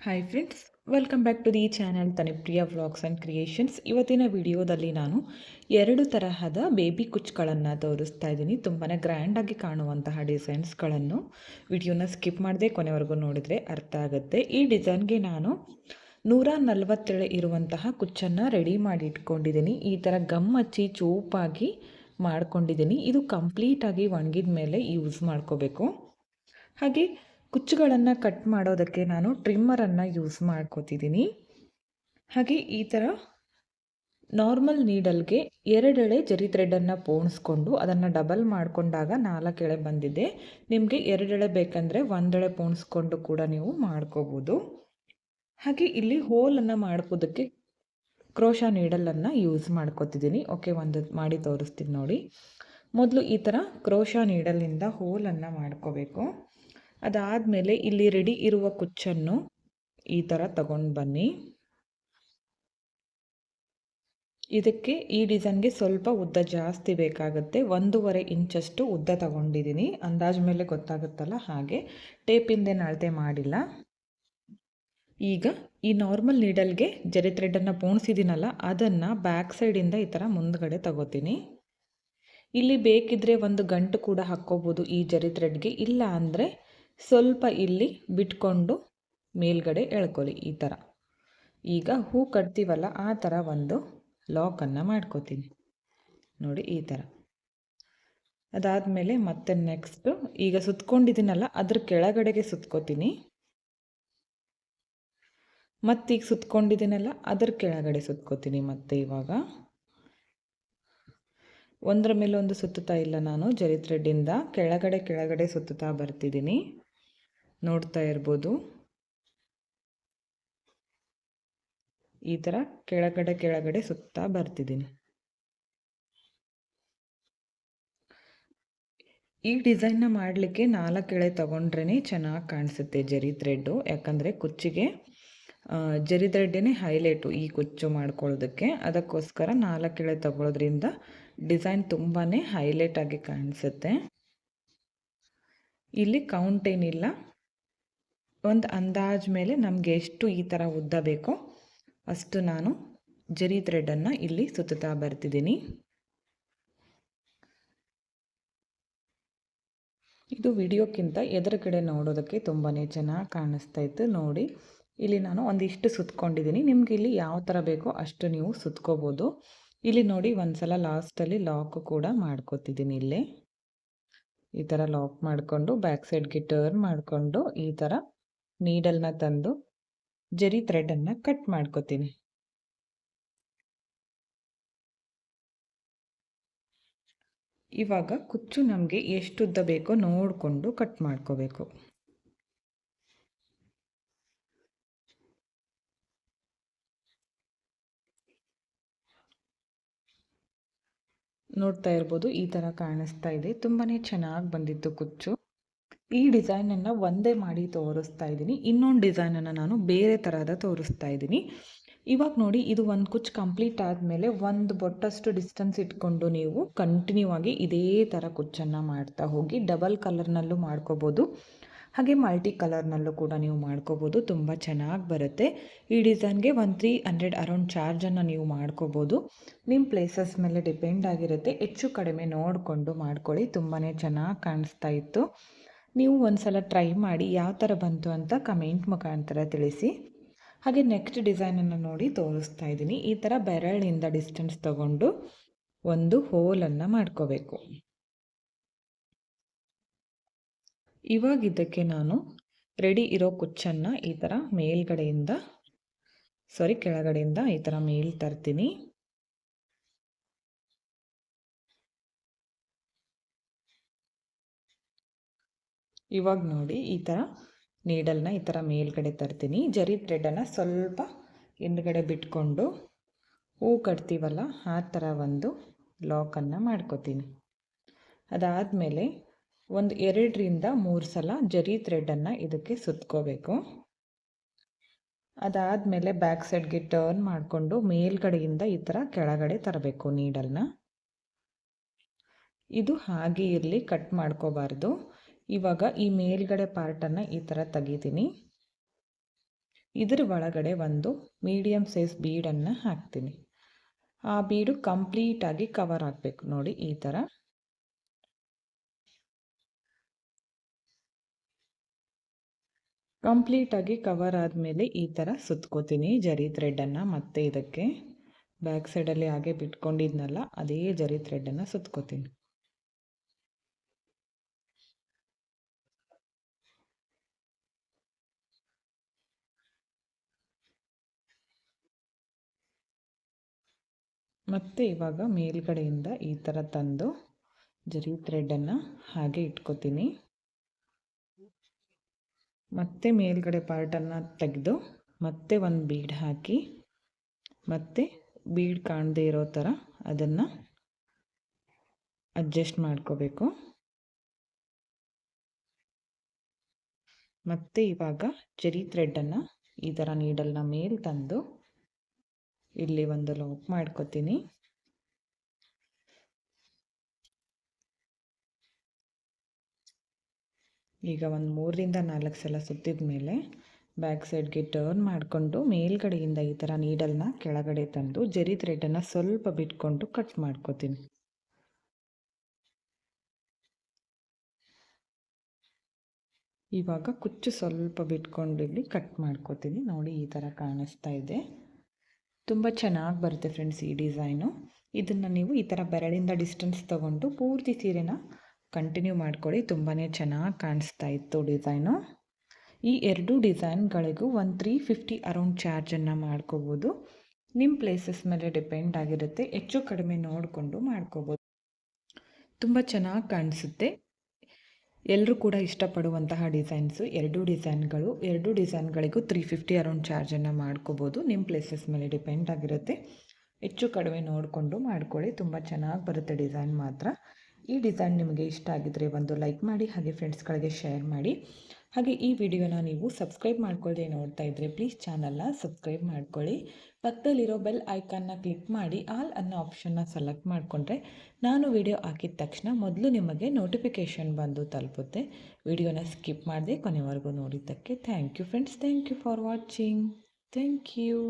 Hi friends, welcome back to the channel Tanipriya vlogs and creations. ಇವತ್ತಿನ ವಿಡಿಯೋದಲ್ಲಿ ನಾನು 2 ತರಹದ ಬೇಬಿ ಕುಚ್ಚುಗಳನ್ನು ತೋರಿಸ್ತಾ ಇದ್ದೀನಿ. ತುಂಬಾ ಗ್ರ್ಯಾಂಡಾಗಿ ಕಾಣುವಂತಹ ಡಿಸೈನ್ಸ್ಗಳನ್ನು. ವಿಡಿಯೋನ ಸ್ಕಿಪ್ ಮಾಡದೆ ಕೊನೆವರೆಗೂ ನೋಡಿದರೆ ಅರ್ಥ ಆಗುತ್ತೆ. ಈ ಡಿಸೈನ್ಗೆ ನಾನು 147 ಇರುವಂತಹ ಕುಚ್ಚನ್ನು ರೆಡಿ ಮಾಡಿ ಇಟ್ಕೊಂಡಿದ್ದೀನಿ. ಈ ಥರ ಗಮ್ ಹಚ್ಚಿ ಚೂಪಾಗಿ ಮಾಡ್ಕೊಂಡಿದ್ದೀನಿ. ಇದು ಕಂಪ್ಲೀಟಾಗಿ ಒಣಗಿದ ಮೇಲೆ ಯೂಸ್ ಮಾಡ್ಕೋಬೇಕು. ಹಾಗೆ ಕುಚ್ಚುಗಳನ್ನು ಕಟ್ ಮಾಡೋದಕ್ಕೆ ನಾನು ಟ್ರಿಮ್ಮರನ್ನು ಯೂಸ್ ಮಾಡ್ಕೋತಿದ್ದೀನಿ. ಹಾಗೆ ಈ ಥರ ನಾರ್ಮಲ್ ನೀಡಲ್ಗೆ 2 ಎಳೆ ಜರಿ ಥ್ರೆಡನ್ನು ಪೋಣಿಸ್ಕೊಂಡು ಅದನ್ನು ಡಬಲ್ ಮಾಡಿಕೊಂಡಾಗ 4 ಎಳೆ ಬಂದಿದೆ. ನಿಮಗೆ 2 ಎಳೆ ಬೇಕಂದರೆ 1 ಎಳೆ ಪೋಣಿಸ್ಕೊಂಡು ಕೂಡ ನೀವು ಮಾಡ್ಕೋಬೋದು. ಹಾಗೆ ಇಲ್ಲಿ ಹೋಲನ್ನು ಮಾಡ್ಕೋದಕ್ಕೆ ಕ್ರೋಶಾ ನೀಡಲನ್ನು ಯೂಸ್ ಮಾಡ್ಕೋತಿದ್ದೀನಿ. ಓಕೆ, ಒಂದು ಮಾಡಿ ತೋರಿಸ್ತೀನಿ ನೋಡಿ. ಮೊದಲು ಈ ಥರ ಕ್ರೋಶಾ ನೀಡಲಿಂದ ಹೋಲನ್ನು ಮಾಡ್ಕೋಬೇಕು. ಅದಾದಮೇಲೆ ಇಲ್ಲಿ ರೆಡಿ ಇರುವ ಕುಚ್ಚನ್ನು ಈ ಥರ ತಗೊಂಡು ಬನ್ನಿ. ಇದಕ್ಕೆ ಈ ಡಿಸೈನ್ಗೆ ಸ್ವಲ್ಪ ಉದ್ದ ಜಾಸ್ತಿ ಬೇಕಾಗುತ್ತೆ. 1.5 ಇಂಚಷ್ಟು ಉದ್ದ ತಗೊಂಡಿದ್ದೀನಿ. ಅಂದಾಜು ಮೇಲೆ ಗೊತ್ತಾಗುತ್ತಲ್ಲ, ಹಾಗೆ ಟೇಪಿಂದೇನು ಅಳತೆ ಮಾಡಿಲ್ಲ. ಈಗ ಈ ನಾರ್ಮಲ್ ನೀಡಲ್ಗೆ ಜರಿ ಥ್ರೆಡನ್ನು ಪೋಣಿಸಿದ್ದೀನಲ್ಲ, ಅದನ್ನು ಬ್ಯಾಕ್ ಸೈಡಿಂದ ಈ ಥರ ಮುಂದ್ಗಡೆ ತಗೋತೀನಿ. ಇಲ್ಲಿ ಬೇಕಿದ್ದರೆ ಒಂದು ಗಂಟು ಕೂಡ ಹಾಕ್ಕೋಬೋದು ಈ ಜರಿ ಥ್ರೆಡ್ಗೆ. ಇಲ್ಲ ಅಂದರೆ ಸ್ವಲ್ಪ ಇಲ್ಲಿ ಬಿಟ್ಕೊಂಡು ಮೇಲ್ಗಡೆ ಎಳ್ಕೊಳ್ಳಿ ಈ ಥರ. ಈಗ ಹೂ ಕಟ್ತೀವಲ್ಲ, ಆ ಥರ ಒಂದು ಲಾಕನ್ನು ಮಾಡ್ಕೋತೀನಿ ನೋಡಿ, ಈ ಥರ. ಅದಾದಮೇಲೆ ಮತ್ತೆ ನೆಕ್ಸ್ಟು ಈಗ ಸುತ್ಕೊಂಡಿದ್ದೀನಲ್ಲ, ಅದ್ರ ಕೆಳಗಡೆಗೆ ಸುತ್ಕೋತೀನಿ. ಮತ್ತೀಗ ಸುತ್ಕೊಂಡಿದ್ದೀನಲ್ಲ, ಅದ್ರ ಕೆಳಗಡೆ ಸುತ್ಕೋತೀನಿ. ಮತ್ತೆ ಇವಾಗ ಒಂದರ ಮೇಲೆ ಒಂದು ಸುತ್ತುತ್ತಾ ಇಲ್ಲ, ನಾನು ಜರಿ ಥ್ರೆಡ್ಡಿಂದ ಕೆಳಗಡೆ ಸುತ್ತುತ್ತಾ ಬರ್ತಿದ್ದೀನಿ. ನೋಡ್ತಾ ಇರ್ಬೋದು, ಈ ಥರ ಕೆಳಗಡೆ ಸುತ್ತಾ ಬರ್ತಿದ್ದೀನಿ. ಈ ಡಿಸೈನ್ನ ಮಾಡಲಿಕ್ಕೆ 4 ಎಳೆ ತಗೊಂಡ್ರೇ ಚೆನ್ನಾಗಿ ಕಾಣಿಸುತ್ತೆ ಜರಿ ಥ್ರೆಡ್ಡು. ಯಾಕಂದರೆ ಕುಚ್ಚಿಗೆ ಜರಿ ಥ್ರೆಡ್ಡೇ ಹೈಲೈಟು ಈ ಕುಚ್ಚು ಮಾಡ್ಕೊಳ್ಳೋದಕ್ಕೆ. ಅದಕ್ಕೋಸ್ಕರ 4 ಎಳೆ ತಗೊಳ್ಳೋದ್ರಿಂದ ಡಿಸೈನ್ ತುಂಬಾ ಹೈಲೈಟಾಗಿ ಕಾಣಿಸುತ್ತೆ. ಇಲ್ಲಿ ಕೌಂಟ್ ಏನಿಲ್ಲ, ಒಂದು ಅಂದಾಜು ಮೇಲೆ ನಮಗೆ ಎಷ್ಟು ಈ ಥರ ಉದ್ದ ಬೇಕೋ ಅಷ್ಟು ನಾನು ಜರಿ ಥ್ರೆಡನ್ನು ಇಲ್ಲಿ ಸುತ್ತುತ್ತಾ ಬರ್ತಿದ್ದೀನಿ. ಇದು ವಿಡಿಯೋಕ್ಕಿಂತ ಎದುರುಗಡೆ ನೋಡೋದಕ್ಕೆ ತುಂಬಾ ಚೆನ್ನಾಗಿ ಕಾಣಿಸ್ತಾ ಇತ್ತು ನೋಡಿ. ಇಲ್ಲಿ ನಾನು ಒಂದಿಷ್ಟು ಸುತ್ಕೊಂಡಿದ್ದೀನಿ. ನಿಮ್ಗೆ ಇಲ್ಲಿ ಯಾವ ಥರ ಬೇಕೋ ಅಷ್ಟು ನೀವು ಸುತ್ಕೋಬೋದು. ಇಲ್ಲಿ ನೋಡಿ, ಒಂದ್ಸಲ ಲಾಸ್ಟಲ್ಲಿ ಲಾಕ್ ಕೂಡ ಮಾಡ್ಕೋತಿದ್ದೀನಿ. ಇಲ್ಲೇ ಈ ಥರ ಲಾಕ್ ಮಾಡಿಕೊಂಡು ಬ್ಯಾಕ್ ಸೈಡ್ಗೆ ಟರ್ನ್ ಮಾಡಿಕೊಂಡು ಈ ಥರ ನೀಡಲ್ನ ತಂದು ಜರಿ ಥ್ರೆಡನ್ನು ಕಟ್ ಮಾಡ್ಕೋತೀನಿ. ಇವಾಗ ಕುಚ್ಚು ನಮಗೆ ಎಷ್ಟು ಉದ್ದ ಬೇಕೋ ನೋಡಿಕೊಂಡು ಕಟ್ ಮಾಡ್ಕೋಬೇಕು. ನೋಡ್ತಾ ಇರ್ಬೋದು, ಈ ಥರ ಕಾಣಿಸ್ತಾ ಇದೆ. ತುಂಬಾ ಚೆನ್ನಾಗಿ ಬಂದಿತ್ತು ಕುಚ್ಚು. ಈ ಡಿಸೈನನ್ನು ಒಂದೇ ಮಾಡಿ ತೋರಿಸ್ತಾ ಇದ್ದೀನಿ. ಇನ್ನೊಂದು ಡಿಸೈನನ್ನು ನಾನು ಬೇರೆ ಥರದ ತೋರಿಸ್ತಾ ಇದ್ದೀನಿ. ಇವಾಗ ನೋಡಿ, ಇದು ಒಂದು ಕುಚ್ಚು ಕಂಪ್ಲೀಟ್ ಆದಮೇಲೆ ಒಂದು ಬೊಟ್ಟಷ್ಟು ಡಿಸ್ಟೆನ್ಸ್ ಇಟ್ಕೊಂಡು ನೀವು ಕಂಟಿನ್ಯೂ ಆಗಿ ಇದೇ ಥರ ಕುಚ್ಚನ್ನು ಮಾಡ್ತಾ ಹೋಗಿ. ಡಬಲ್ ಕಲರ್ನಲ್ಲೂ ಮಾಡ್ಕೋಬೋದು, ಹಾಗೆ ಮಲ್ಟಿ ಕಲರ್ನಲ್ಲೂ ಕೂಡ ನೀವು ಮಾಡ್ಕೋಬೋದು. ತುಂಬ ಚೆನ್ನಾಗಿ ಬರುತ್ತೆ. ಈ ಡಿಸೈನ್ಗೆ 300 ಅರೌಂಡ್ ಚಾರ್ಜನ್ನು ನೀವು ಮಾಡ್ಕೋಬೋದು. ನಿಮ್ಮ ಪ್ಲೇಸಸ್ ಮೇಲೆ ಡಿಪೆಂಡ್ ಆಗಿರುತ್ತೆ. ಹೆಚ್ಚು ಕಡಿಮೆ ನೋಡಿಕೊಂಡು ಮಾಡ್ಕೊಳ್ಳಿ. ತುಂಬಾ ಚೆನ್ನಾಗಿ ಕಾಣಿಸ್ತಾ ಇತ್ತು. ನೀವು ಒಂದು ಸಲ ಟ್ರೈ ಮಾಡಿ ಯಾವ ಥರ ಬಂತು ಅಂತ ಕಮೆಂಟ್ ಮುಖಾಂತರ ತಿಳಿಸಿ. ಹಾಗೆ ನೆಕ್ಸ್ಟ್ ಡಿಸೈನನ್ನು ನೋಡಿ ತೋರಿಸ್ತಾ ಇದ್ದೀನಿ. ಈ ಥರ ಬೆರಳಿನಿಂದ ಡಿಸ್ಟೆನ್ಸ್ ತಗೊಂಡು ಒಂದು ಹೋಲನ್ನು ಮಾಡ್ಕೋಬೇಕು. ಇವಾಗ ಇದಕ್ಕೆ ನಾನು ರೆಡಿ ಇರೋ ಕುಚ್ಚನ್ನು ಈ ಥರ ಕೆಳಗಡೆಯಿಂದ ಈ ಥರ ಮೇಲ್ ತರ್ತೀನಿ. ಇವಾಗ ನೋಡಿ, ಈ ಥರ ನೀಡಲ್ನ ಈ ಥರ ಮೇಲ್ಗಡೆ ತರ್ತೀನಿ. ಜರಿ ಥ್ರೆಡನ್ನು ಸ್ವಲ್ಪ ಹಿಂದ್ಗಡೆ ಬಿಟ್ಕೊಂಡು ಹೂ ಕಟ್ತೀವಲ್ಲ, ಆ ಥರ ಒಂದು ಲಾಕನ್ನು ಮಾಡ್ಕೋತೀನಿ. ಅದಾದಮೇಲೆ ಒಂದು 2 ರಿಂದ 3 ಸಲ ಜರಿ ಥ್ರೆಡನ್ನು ಇದಕ್ಕೆ ಸುತ್ಕೋಬೇಕು. ಅದಾದಮೇಲೆ ಬ್ಯಾಕ್ ಸೈಡ್ಗೆ ಟರ್ನ್ ಮಾಡಿಕೊಂಡು ಮೇಲ್ಗಡೆಯಿಂದ ಈ ಥರ ಕೆಳಗಡೆ ತರಬೇಕು ನೀಡಲ್ನ. ಇದು ಹಾಗೆ ಇರಲಿ, ಕಟ್ ಮಾಡ್ಕೋಬಾರ್ದು. ಇವಾಗ ಈ ಮೇಲ್ಗಡೆ ಪಾರ್ಟನ್ನು ಈ ಥರ ತೆಗಿತೀನಿ. ಇದರ ಒಳಗಡೆ ಒಂದು ಮೀಡಿಯಮ್ ಸೈಜ್ ಬೀಡನ್ನು ಹಾಕ್ತೀನಿ. ಆ ಬೀಡು ಕಂಪ್ಲೀಟಾಗಿ ಕವರ್ ಆಗಬೇಕು ನೋಡಿ ಈ ಥರ. ಕಂಪ್ಲೀಟಾಗಿ ಕವರ್ ಆದಮೇಲೆ ಈ ಥರ ಸುತ್ಕೋತೀನಿ ಜರಿ ಥ್ರೆಡನ್ನು. ಮತ್ತೆ ಇದಕ್ಕೆ ಬ್ಯಾಕ್ ಸೈಡಲ್ಲಿ ಹಾಗೆ ಬಿಟ್ಕೊಂಡಿದ್ನಲ್ಲ ಅದೇ ಜರಿ ಥ್ರೆಡನ್ನು ಸುತ್ಕೋತೀನಿ. ಮತ್ತು ಇವಾಗ ಮೇಲ್ಗಡೆಯಿಂದ ಈ ಥರ ತಂದು ಜರಿ ಥ್ರೆಡನ್ನು ಹಾಗೆ ಇಟ್ಕೋತೀನಿ. ಮತ್ತೆ ಮೇಲ್ಗಡೆ ಪಾರ್ಟನ್ನು ತೆಗೆದು ಮತ್ತೆ ಒಂದು ಬೀಡ್ ಹಾಕಿ ಮತ್ತೆ ಬೀಡ್ ಕಾಣದೇ ಇರೋ ಥರ ಅದನ್ನು ಅಡ್ಜಸ್ಟ್ ಮಾಡ್ಕೋಬೇಕು. ಮತ್ತೆ ಇವಾಗ ಜರಿ ಥ್ರೆಡನ್ನು ಈ ಥರ ನೀಡಲ್ನ ಮೇಲೆ ತಂದು ಇಲ್ಲಿ ಒಂದು ಲಾಕ್ ಮಾಡ್ಕೋತೀನಿ. ಈಗ ಒಂದು 3ರಿಂದ 4 ಸಲ ಸುತ್ತಿದ ಮೇಲೆ ಬ್ಯಾಕ್ ಸೈಡ್ಗೆ ಟರ್ನ್ ಮಾಡಿಕೊಂಡು ಮೇಲ್ಗಡೆಯಿಂದ ಈ ಥರ ನೀಡಲ್ನ ಕೆಳಗಡೆ ತಂದು ಜರಿ ಥ್ರೆಡನ್ನು ಸ್ವಲ್ಪ ಬಿಟ್ಕೊಂಡು ಕಟ್ ಮಾಡ್ಕೋತೀನಿ. ಇವಾಗ ಕುಚ್ಚು ಸ್ವಲ್ಪ ಬಿಟ್ಕೊಂಡು ಇಲ್ಲಿ ಕಟ್ ಮಾಡ್ಕೋತೀನಿ. ನೋಡಿ ಈ ಥರ ಕಾಣಿಸ್ತಾ ಇದೆ. ತುಂಬ ಚೆನ್ನಾಗಿ ಬರುತ್ತೆ ಫ್ರೆಂಡ್ಸ್ ಈ ಡಿಸೈನು. ಇದನ್ನು ನೀವು ಈ ಥರ ಬೆರಳಿಂದ ಡಿಸ್ಟೆನ್ಸ್ ತೊಗೊಂಡು ಪೂರ್ತಿ ಸೀರೆನ ಕಂಟಿನ್ಯೂ ಮಾಡ್ಕೊಳ್ಳಿ. ತುಂಬಾ ಚೆನ್ನಾಗಿ ಕಾಣಿಸ್ತಾ ಇತ್ತು ಡಿಸೈನು. ಈ 2 ಡಿಸೈನ್ಗಳಿಗೂ ಒಂದು 350 ಅರೌಂಡ್ ಚಾರ್ಜನ್ನು ಮಾಡ್ಕೋಬೋದು. ನಿಮ್ಮ ಪ್ಲೇಸಸ್ ಮೇಲೆ ಡಿಪೆಂಡ್ ಆಗಿರುತ್ತೆ, ಹೆಚ್ಚು ಕಡಿಮೆ ನೋಡಿಕೊಂಡು ಮಾಡ್ಕೋಬೋದು. ತುಂಬ ಚೆನ್ನಾಗಿ ಕಾಣಿಸುತ್ತೆ. ಎಲ್ಲರೂ ಕೂಡ ಇಷ್ಟಪಡುವಂತಹ ಡಿಸೈನ್ಸು 2 ಡಿಸೈನ್ಗಳಿಗೂ 350 ಅರೌಂಡ್ ಚಾರ್ಜನ್ನು ಮಾಡ್ಕೋಬೋದು. ನಿಮ್ಮ ಪ್ಲೇಸಸ್ ಮೇಲೆ ಡಿಪೆಂಡ್ ಆಗಿರುತ್ತೆ, ಹೆಚ್ಚು ಕಡಿಮೆ ನೋಡಿಕೊಂಡು ಮಾಡ್ಕೊಳ್ಳಿ. ತುಂಬ ಚೆನ್ನಾಗಿ ಬರುತ್ತೆ ಡಿಸೈನ್ ಮಾತ್ರ. ಈ ಡಿಸೈನ್ ನಿಮಗೆ ಇಷ್ಟ ಆಗಿದ್ದರೆ ಒಂದು ಲೈಕ್ ಮಾಡಿ, ಹಾಗೆ ಫ್ರೆಂಡ್ಸ್ಗಳಿಗೆ ಶೇರ್ ಮಾಡಿ. ಹಾಗೆ ಈ ವಿಡಿಯೋನ ನೀವು ಸಬ್ಸ್ಕ್ರೈಬ್ ಮಾಡ್ಕೊಳ್ಳದೆ ನೋಡ್ತಾ ಇದ್ದರೆ ಪ್ಲೀಸ್ ಚಾನಲ್ನ ಸಬ್ಸ್ಕ್ರೈಬ್ ಮಾಡ್ಕೊಳ್ಳಿ. ಪಕ್ಕದಲ್ಲಿರೋ ಬೆಲ್ ಐಕಾನ್ನ ಕ್ಲಿಕ್ ಮಾಡಿ ಆಲ್ ಅನ್ನೋ ಆಪ್ಷನ್ನ ಸೆಲೆಕ್ಟ್ ಮಾಡಿಕೊಂಡ್ರೆ ನಾನು ವಿಡಿಯೋ ಹಾಕಿದ ತಕ್ಷಣ ಮೊದಲು ನಿಮಗೆ ನೋಟಿಫಿಕೇಷನ್ ಬಂದು ತಲುಪುತ್ತೆ. ವಿಡಿಯೋನ ಸ್ಕಿಪ್ ಮಾಡದೆ ಕೊನೆವರೆಗೂ ನೋಡಿದ್ದಕ್ಕೆ thank you friends. Thank you for watching. Thank you.